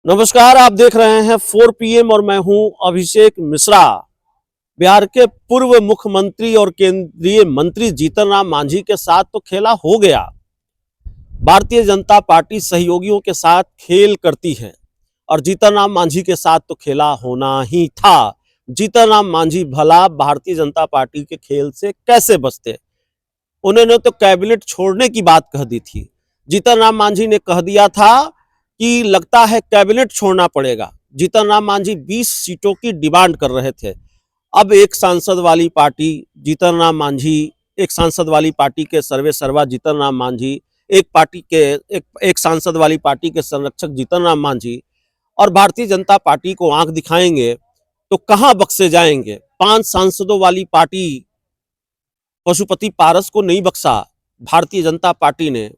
नमस्कार, आप देख रहे हैं 4 PM और मैं हूं अभिषेक मिश्रा। बिहार के पूर्व मुख्यमंत्री और केंद्रीय मंत्री जीतन राम मांझी के साथ तो खेला हो गया। भारतीय जनता पार्टी सहयोगियों के साथ खेल करती है और जीतन राम मांझी के साथ तो खेला होना ही था। जीतन राम मांझी भला भारतीय जनता पार्टी के खेल से कैसे बचते? उन्होंने तो कैबिनेट छोड़ने की बात कह दी थी। जीतन राम मांझी ने कह दिया था कि लगता है कैबिनेट छोड़ना पड़ेगा। जीतन राम मांझी 20 सीटों की डिमांड कर रहे थे। अब एक सांसद वाली पार्टी जीतन राम मांझी, एक सांसद वाली पार्टी के सर्वे सर्वा जीतन राम मांझी, एक सांसद वाली पार्टी के संरक्षक जीतन राम मांझी और भारतीय जनता पार्टी को आंख दिखाएंगे तो कहां बख्शे जाएंगे। 5 सांसदों वाली पार्टी पशुपति पारस को नहीं बख्शा भारतीय जनता पार्टी ने।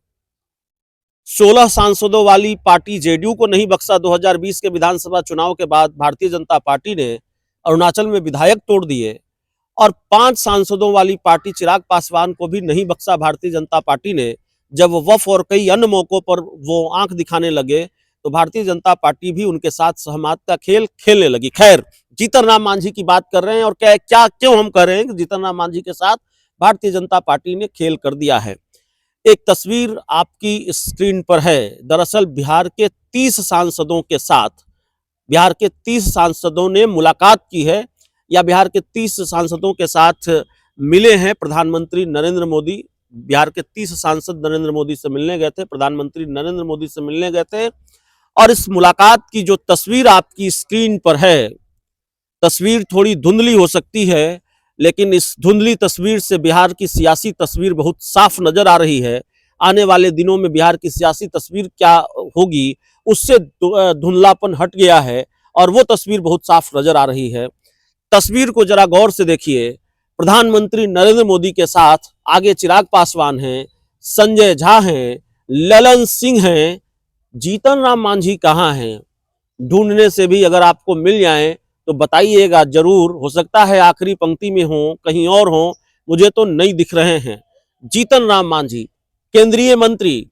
16 सांसदों वाली पार्टी जेडीयू को नहीं बख्शा। 2020 के विधानसभा चुनाव के बाद भारतीय जनता पार्टी ने अरुणाचल में विधायक तोड़ दिए और 5 सांसदों वाली पार्टी चिराग पासवान को भी नहीं बख्शा भारतीय जनता पार्टी ने। जब वफ और कई अन्य मौकों पर वो आंख दिखाने लगे तो भारतीय जनता पार्टी भी उनके साथ सहमत का खेल खेलने लगी। खैर, जीतन राम मांझी की बात कर रहे हैं और क्यों हम कह रहे हैं कि जीतन राम मांझी के साथ भारतीय जनता पार्टी ने खेल कर दिया है। एक तस्वीर आपकी स्क्रीन पर है। दरअसल बिहार के 30 सांसदों के साथ बिहार के 30 सांसदों ने मुलाकात की है या बिहार के 30 सांसदों के साथ मिले हैं प्रधानमंत्री नरेंद्र मोदी। बिहार के 30 सांसद नरेंद्र मोदी से मिलने गए थे, प्रधानमंत्री नरेंद्र मोदी से मिलने गए थे और इस मुलाकात की जो तस्वीर आपकी स्क्रीन पर है, तस्वीर थोड़ी धुंधली हो सकती है लेकिन इस धुंधली तस्वीर से बिहार की सियासी तस्वीर बहुत साफ नजर आ रही है। आने वाले दिनों में बिहार की सियासी तस्वीर क्या होगी उससे धुंधलापन हट गया है और वो तस्वीर बहुत साफ नजर आ रही है। तस्वीर को जरा गौर से देखिए। प्रधानमंत्री नरेंद्र मोदी के साथ आगे चिराग पासवान हैं, संजय झा हैं, ललन सिंह हैं। जीतन राम मांझी कहाँ हैं? ढूंढने से भी अगर आपको मिल जाएं तो बताइएगा जरूर। हो सकता है आखिरी पंक्ति में हो, कहीं और हो, मुझे तो नहीं दिख रहे हैं। जीतन राम मांझी केंद्रीय मंत्री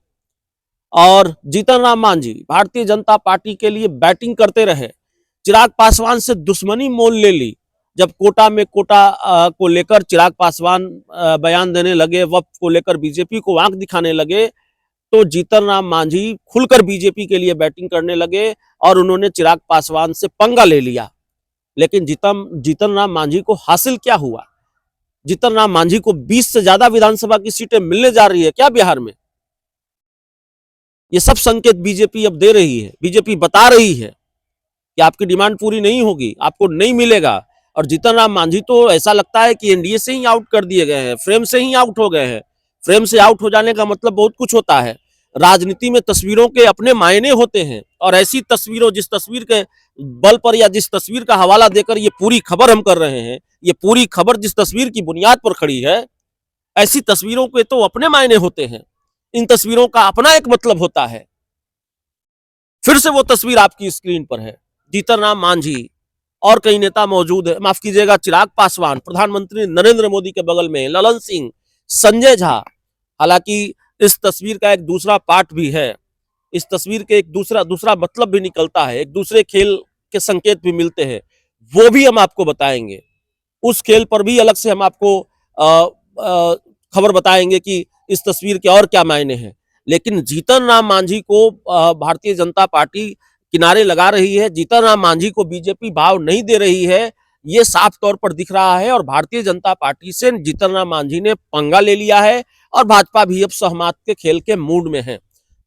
और जीतन राम मांझी भारतीय जनता पार्टी के लिए बैटिंग करते रहे। चिराग पासवान से दुश्मनी मोल ले ली। जब कोटा को लेकर चिराग पासवान बयान देने लगे, वक्त को लेकर बीजेपी को आंख दिखाने लगे, तो जीतन राम मांझी खुलकर बीजेपी के लिए बैटिंग करने लगे और उन्होंने चिराग पासवान से पंगा ले लिया। लेकिन जीतन राम मांझी को हासिल क्या हुआ? जीतन राम मांझी को 20 से ज्यादा विधानसभा की सीटें मिलने जा रही है क्या बिहार में? ये सब संकेत बीजेपी अब दे रही है। बीजेपी बता रही है कि आपकी डिमांड पूरी नहीं होगी, आपको नहीं मिलेगा। और जीतन राम मांझी तो ऐसा लगता है कि एनडीए से ही आउट कर दिए गए हैं, फ्रेम से ही आउट हो गए हैं। फ्रेम से आउट हो जाने का मतलब बहुत कुछ होता है। राजनीति में तस्वीरों के अपने मायने होते हैं और ऐसी तस्वीरों, जिस तस्वीर के बल पर या जिस तस्वीर का हवाला देकर ये पूरी खबर हम कर रहे हैं, ये पूरी खबर जिस तस्वीर की बुनियाद पर खड़ी है, ऐसी तस्वीरों के तो अपने मायने होते हैं। इन तस्वीरों का अपना एक मतलब होता है। फिर से वो तस्वीर आपकी स्क्रीन पर है। जीतन राम मांझी और कई नेता मौजूद है, माफ कीजिएगा, चिराग पासवान, प्रधानमंत्री नरेंद्र मोदी के बगल में ललन सिंह, संजय झा। हालांकि इस तस्वीर का एक दूसरा पार्ट भी है। इस तस्वीर के एक दूसरा मतलब भी निकलता है, एक दूसरे खेल के संकेत भी मिलते हैं, वो भी हम आपको बताएंगे। उस खेल पर भी अलग से हम आपको खबर बताएंगे कि इस तस्वीर के और क्या मायने हैं। लेकिन जीतन राम मांझी को भारतीय जनता पार्टी किनारे लगा रही है, जीतन राम मांझी को बीजेपी भाव नहीं दे रही है, ये साफ तौर पर दिख रहा है। और भारतीय जनता पार्टी से जीतन राम मांझी ने पंगा ले लिया है और भाजपा भी अब सहमत के खेल के मूड में है।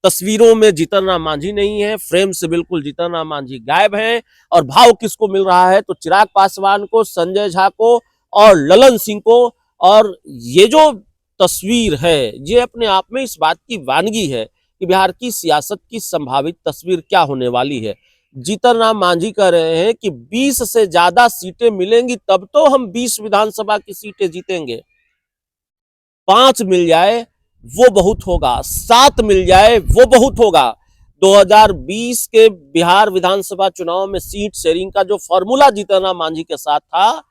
तस्वीरों में जीतन राम मांझी नहीं है, फ्रेम से बिल्कुल जीतन राम मांझी गायब है। और भाव किसको मिल रहा है? तो चिराग पासवान को, संजय झा को और ललन सिंह को। और ये जो तस्वीर है ये अपने आप में इस बात की वानगी है कि बिहार की सियासत की संभावित तस्वीर क्या होने वाली है। जीतन राम मांझी कह रहे हैं कि 20 से ज्यादा सीटें मिलेंगी तब तो हम 20 विधानसभा की सीटें जीतेंगे। 5 मिल जाए वो बहुत होगा, 7 मिल जाए वो बहुत होगा। 2020 के बिहार विधानसभा चुनाव में सीट शेयरिंग का जो फॉर्मूला जीतन राम मांझी के साथ था,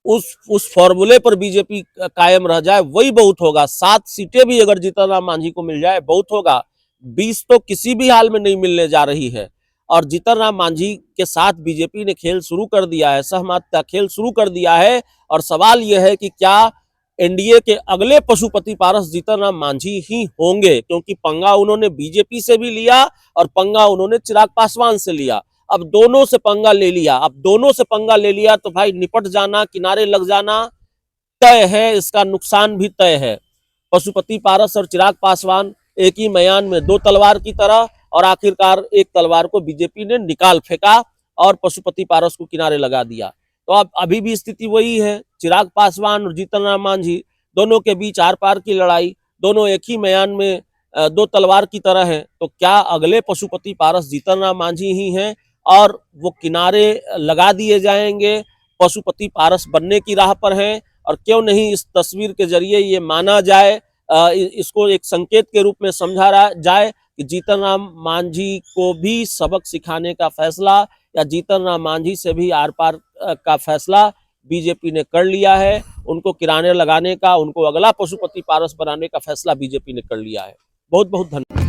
उस फॉर्मूले पर बीजेपी कायम रह जाए वही बहुत होगा। 7 सीटें भी अगर जीतन राम मांझी को मिल जाए बहुत होगा। 20 तो किसी भी हाल में नहीं मिलने जा रही है। और जीतन राम मांझी के साथ बीजेपी ने खेल शुरू कर दिया है, सहमत का खेल शुरू कर दिया है। और सवाल यह है कि क्या एनडीए के अगले पशुपति पारस जीतन राम मांझी ही होंगे, क्योंकि पंगा उन्होंने बीजेपी से भी लिया और पंगा उन्होंने चिराग पासवान से लिया। अब दोनों से पंगा ले लिया, अब दोनों से पंगा ले लिया तो भाई निपट जाना, किनारे लग जाना तय है, इसका नुकसान भी तय है। पशुपति पारस और चिराग पासवान एक ही मैदान में दो तलवार की तरह, और आखिरकार एक तलवार को बीजेपी ने निकाल फेंका और पशुपति पारस को किनारे लगा दिया। तो अब अभी भी स्थिति वही है, चिराग पासवान और जीतन राम मांझी दोनों के बीच आर पार की लड़ाई, दोनों एक ही मैदान में दो तलवार की तरह है। तो क्या अगले पशुपति पारस जीतन राम मांझी ही हैं और वो किनारे लगा दिए जाएंगे, पशुपति पारस बनने की राह पर हैं? और क्यों नहीं इस तस्वीर के जरिए ये माना जाए, इसको एक संकेत के रूप में समझा जाए कि जीतन राम मांझी को भी सबक सिखाने का फैसला या जीतन राम मांझी से भी आर पार का फैसला बीजेपी ने कर लिया है। उनको किनारे लगाने का, उनको अगला पशुपति पारस बनाने का फैसला बीजेपी ने कर लिया है। बहुत बहुत धन्यवाद।